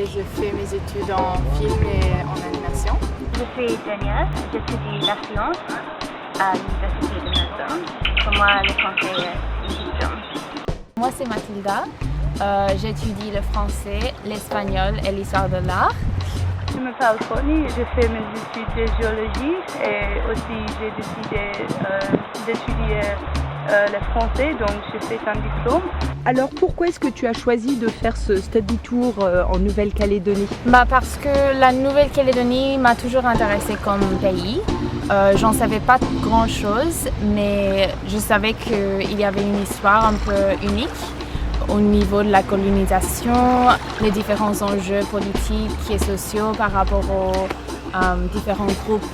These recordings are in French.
je fais mes études en film et en animation. Je suis Danielle, j'étudie la science à l'Université de Melbourne. Pour moi, le français est une diplôme. Moi, c'est Mathilda. J'étudie le français, l'espagnol et l'histoire de l'art. Je m'appelle Courtney, je fais mes études de géologie et aussi j'ai décidé d'étudier le français, donc je fais un diplôme. Alors pourquoi est-ce que tu as choisi de faire ce study tour en Nouvelle-Calédonie? Parce que la Nouvelle-Calédonie m'a toujours intéressée comme pays. J'en savais pas grand-chose, mais je savais qu'il y avait une histoire un peu unique au niveau de la colonisation, les différents enjeux politiques et sociaux par rapport aux différents groupes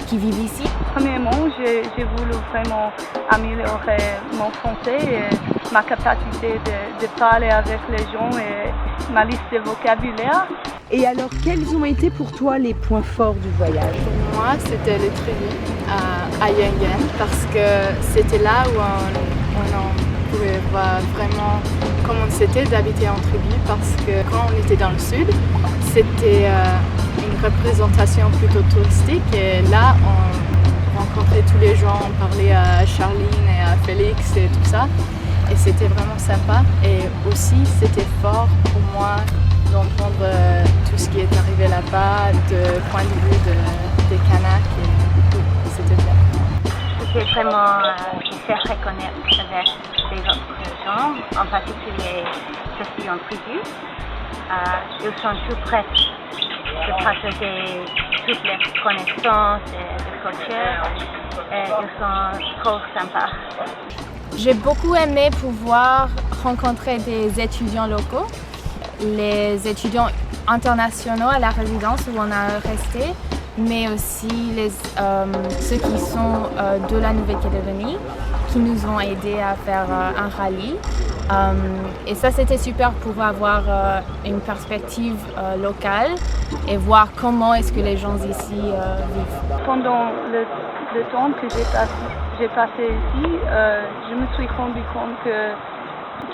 qui vivent ici. Premièrement, j'ai voulu vraiment améliorer mon français et ma capacité de parler avec les gens et ma liste de vocabulaire. Et alors, quels ont été pour toi les points forts du voyage? Pour moi, c'était les tribus à Yengen parce que c'était là où on pouvait voir vraiment comment c'était d'habiter en tribu, parce que quand on était dans le sud, c'était une représentation plutôt touristique et là on rencontrait tous les gens, on parlait à Charline et à Félix et tout ça et c'était vraiment sympa. Et aussi c'était fort pour moi d'entendre tout ce qui est arrivé là-bas, de point de vue des Kanaks et c'était bien. C'était vraiment se faire reconnaître avec les autres gens, en particulier ceux qui ont tribu. Ils sont tout prêts de partager toutes les connaissances et les cultures et ils sont trop sympas. J'ai beaucoup aimé pouvoir rencontrer des étudiants locaux, les étudiants internationaux à la résidence où on a resté, mais aussi ceux qui sont de la Nouvelle-Calédonie qui nous ont aidés à faire un rallye. Et ça, c'était super pour avoir une perspective locale et voir comment est-ce que les gens ici vivent. Pendant le temps que j'ai passé ici, je me suis rendu compte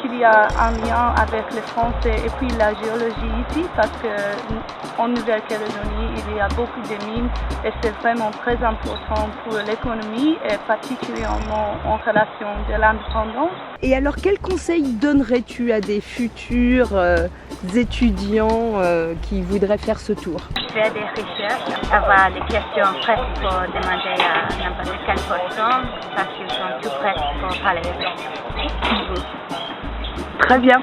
qu'il y a un lien avec le français et puis la géologie ici, parce qu'en Nouvelle-Calédonie, il y a beaucoup de mines et c'est vraiment très important pour l'économie et particulièrement en relation de l'indépendance. Et alors, quels conseils donnerais-tu à des futurs étudiants qui voudraient faire ce tour? Faire des recherches, avoir des questions prêtes pour demander à n'importe quelle personne, parce qu'ils sont tout prêts pour parler avec vous. Très bien.